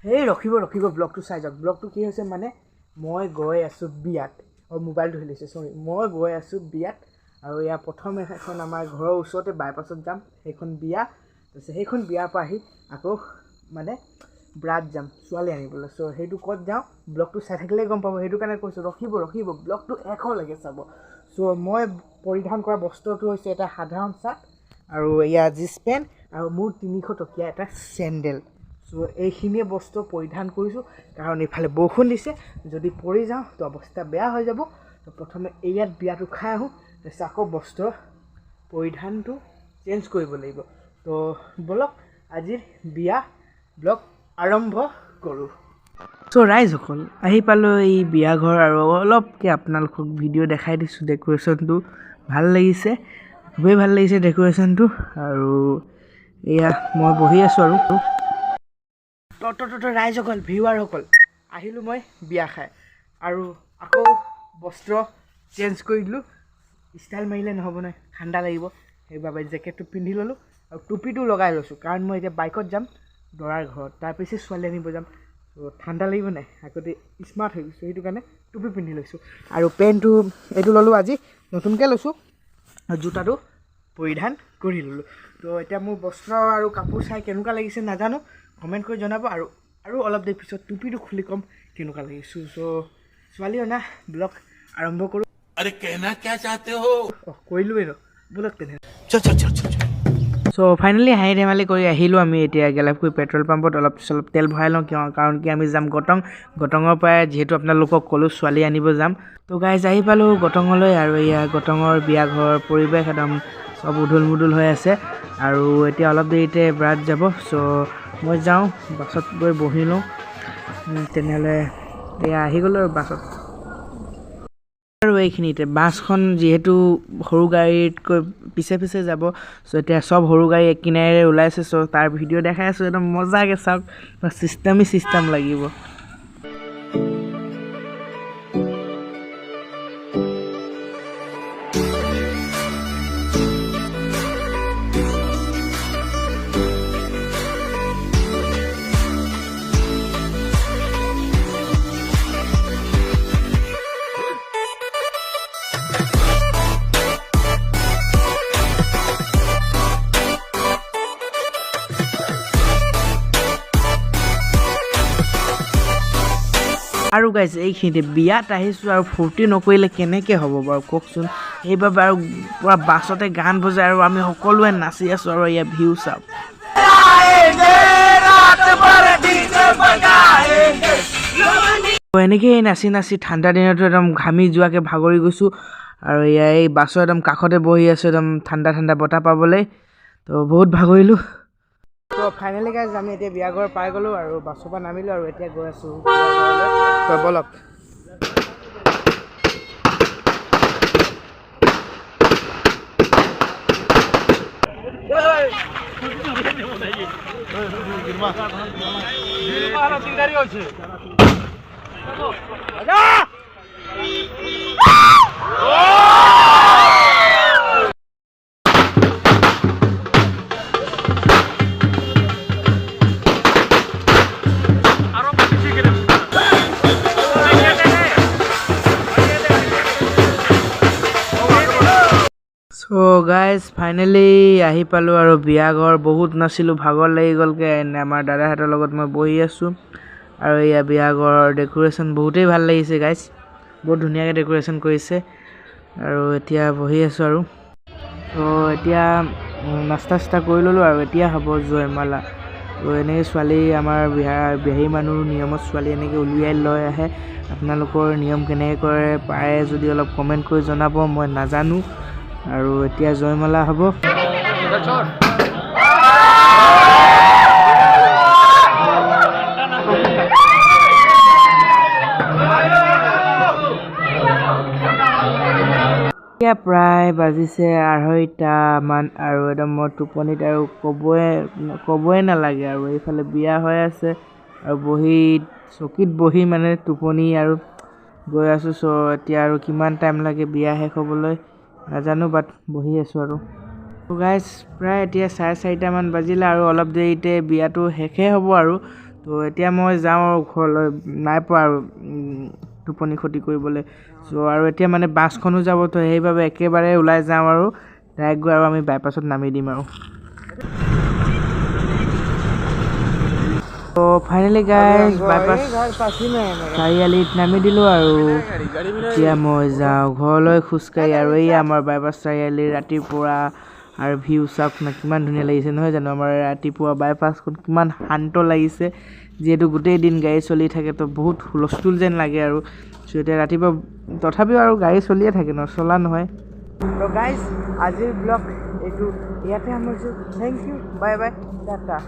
সেই ৰখিব ব্লগটো চাই যাওক। ব্লগটো কি হৈছে মানে মই গৈ আছোঁ বিয়াত, মোবাইলটো হিলিছে চৰি, মই গৈ আছোঁ বিয়াত আৰু ইয়াৰ প্ৰথম এখন আমাৰ ঘৰৰ ওচৰতে বাইপাছত যাম, সেইখন বিয়া। তাৰপিছত সেইখন বিয়াৰ পৰা আহি আকৌ মানে ব্ৰাত যাম ছোৱালী আনিবলৈ। চ' সেইটো ক'ত যাওঁ ব্লগটো চাই থাকিলেই গম পাব। সেইটো কাৰণে কৈছোঁ ৰখিব ব্লগটো শেষলৈকে চাব। চ' মই পৰিধান কৰা বস্ত্ৰটো হৈছে এটা সাধাৰণ চাৰ্ট আৰু এয়া জিন্স পেণ্ট আৰু মোৰ 300 টকীয়া এটা চেণ্ডেল। চ' এইখিনিয়ে বস্তু পৰিধান কৰিছোঁ কাৰণ এইফালে বৰষুণ দিছে, যদি পৰি যাওঁ তো অৱস্থা বেয়া হৈ যাব। তো প্ৰথমে ইয়াত বিয়াটো খাই আহোঁ, তাৰপিছত আকৌ বস্ত্ৰ পৰিধানটো চেঞ্জ কৰিব লাগিব। তো ব'লক আজিৰ বিয়া ব্লগ আৰম্ভ কৰোঁ। চ' ৰাইজসকল আহি পালোঁ এই বিয়া ঘৰ আৰু অলপকৈ আপোনালোকক ভিডিঅ' দেখাই দিছোঁ। ডেক'ৰেশ্যনটো ভাল লাগিছে, খুবেই ভাল লাগিছে ডেক'ৰেশ্যনটো। আৰু এয়া মই বহি আছোঁ আৰু ৰাইজসকল ভিউৱাৰসকল আহিলোঁ মই বিয়া খাই আৰু আকৌ বস্ত্ৰ চেঞ্জ কৰি দিলোঁ। ষ্টাইল মাৰিলে নহ'ব নহয়, ঠাণ্ডা লাগিব, সেইবাবে জেকেটটো পিন্ধি ল'লোঁ আৰু টুপিটো লগাই লৈছোঁ কাৰণ মই এতিয়া বাইকত যাম দৰাৰ ঘৰত, তাৰপিছত ছোৱালী আনিব যাম। ত' ঠাণ্ডা লাগিব নাই, আগতে স্মাৰ্ট হৈ গৈছোঁ, সেইটো কাৰণে টুপি পিন্ধি লৈছোঁ আৰু পেণ্টটো এইটো ল'লোঁ আজি নতুনকৈ লৈছোঁ আৰু জোতাটো পৰিধান কৰি ল'লোঁ। তো এতিয়া মোৰ বস্ত্ৰ আৰু কাপোৰ চাই কেনেকুৱা লাগিছে নাজানো, কমেণ্ট কৰি জনাব। আৰু অলপ দেৰি পিছত টুপিটো খুলি ক'ম কেনেকুৱা লাগিছোঁ। চ' ছোৱালী অনা ব্লগ আৰম্ভ কৰোঁ। আৰে কেনা কিয়া চাহতে হো কৰিলোঁৱেই ন ব্লগ তেনেহ'লে। চ' ফাইনেলি হাঁহি ধেমালি কৰি আহিলোঁ আমি এতিয়া গেলাপুখুৰী পেট্ৰল পাম্পত। অলপ চলপ তেল ভৰাই লওঁ কাৰণ কি আমি যাম গটঙৰ পৰাই, যিহেতু আপোনালোকক ক'লোঁ ছোৱালী আনিব যাম। তো গাইজ আহি পালোঁ গটঙলৈ আৰু এয়া গটঙৰ বিয়া ঘৰৰ পৰিৱেশ একদম চব উদুল মুদুল হৈ আছে আৰু এতিয়া অলপ দেৰিতে ব্ৰাত যাব। চ' মই যাওঁ বাছত গৈ বহি লওঁ। তেনেহ'লে এয়া আহি গ'লোঁ আৰু বাছত। আৰু এইখিনিতে বাছখন যিহেতু সৰু গাড়ীতকৈ পিছে যাব, চ' এতিয়া চব সৰু গাড়ী এক কিনাৰে ওলাইছে। চ' তাৰ ভিডিঅ' দেখাই আছোঁ, একদম মজাকৈ চাওক, চিষ্টেম লাগিব। আৰু গাইজ এইখিনিতে বিয়াত আহিছোঁ আৰু ফূৰ্তি নকৰিলে কেনেকৈ হ'ব বাৰু কওকচোন। সেইবাবে আৰু পূৰা বাছতে গান বজাই আৰু আমি সকলোৱে নাচি আছোঁ আৰু ইয়াৰ ভিউ চাওক। এনেকেই নাচি ঠাণ্ডা দিনতো একদম ঘামি যোৱাকৈ ভাগৰি গৈছোঁ আৰু এয়া এই বাছৰ একদম কাষতে বহি আছোঁ একদম ঠাণ্ডা বতাহ পাবলৈ। তো বহুত ভাগৰিলোঁ। তো ফাইনেলি গাইজ আমি এতিয়া বিয়া ঘৰ পাই গ'লোঁ আৰু বাছৰ পৰা নামিলোঁ আৰু এতিয়া গৈ আছোঁ তো ব'লক। চ' গাইজ ফাইনেলি আহি পালোঁ আৰু বিয়া ঘৰ। বহুত নাছিলোঁ, ভাগৰ লাগি গ'লগৈ। আমাৰ দাদাহঁতৰ লগত মই বহি আছোঁ আৰু এয়া বিয়া ঘৰৰ ডেক'ৰেশ্যন বহুতেই ভাল লাগিছে গাইজ, বহুত ধুনীয়াকৈ ডেক'ৰেশ্যন কৰিছে আৰু এতিয়া বহি আছোঁ আৰু। ত' এতিয়া নাস্তা চাস্তা কৰি ল'লোঁ আৰু এতিয়া হ'ব জয়মালা। তো এনেকৈ ছোৱালী আমাৰ বিয়াহী মানুহ নিয়মত ছোৱালী এনেকৈ উলিয়াই লৈ আহে। আপোনালোকৰ নিয়ম কেনেকৈ কৰে পাৰে যদি অলপ কমেণ্ট কৰি জনাব, মই নাজানো। আৰু এতিয়া জয়মালা হ'ব। এতিয়া প্ৰায় বাজিছে 2:30মান আৰু একদম মই টোপনিত আৰু ক'বই নালাগে আৰু এইফালে বিয়া হৈ আছে আৰু চকীত বহি মানে টোপনি আৰু গৈ আছোঁ। চ' এতিয়া আৰু কিমান টাইম লাগে বিয়া শেষ হ'বলৈ নাজানো, বাট বহি আছোঁ আৰু। গাইজ প্ৰায় এতিয়া 4:30মান বাজিলে আৰু অলপ দেৰিতে বিয়াটো শেষেই হ'ব আৰু। তো তো এতিয়া মই যাওঁ আৰু ঘৰলৈ নাই পোৱা আৰু টোপনি ক্ষতি কৰিবলৈ চ' আৰু এতিয়া মানে বাছখনো যাব তো সেইবাবে একেবাৰে ওলাই যাওঁ আৰু ডাইৰেক্ট গৈ আৰু আমি বাইপাছত নামি দিম আৰু তো ফাইনেলি গাইজ বাইপাছ চাৰিআলিত নামি দিলোঁ আৰু এতিয়া মই যাওঁ ঘৰলৈ খোজকাঢ়ি আৰু এই আমাৰ বাইপাছ চাৰিআলিৰ ৰাতিপুৱা আৰু ভিউ চাওক না কিমান ধুনীয়া লাগিছে নহয় জানো আমাৰ ৰাতিপুৱা বাইপাছখন কিমান শান্ত লাগিছে যিহেতু গোটেই দিন গাড়ী চলি থাকে তো বহুত হুলস্থুল যেন লাগে আৰু চ' এতিয়া ৰাতিপুৱা তথাপিও আৰু গাড়ী চলিয়ে থাকে নচলা নহয় তো গাইজ আজিৰ ব্লগ এইটো ইয়াতে সামৰিছোঁ thank you bye bye Tata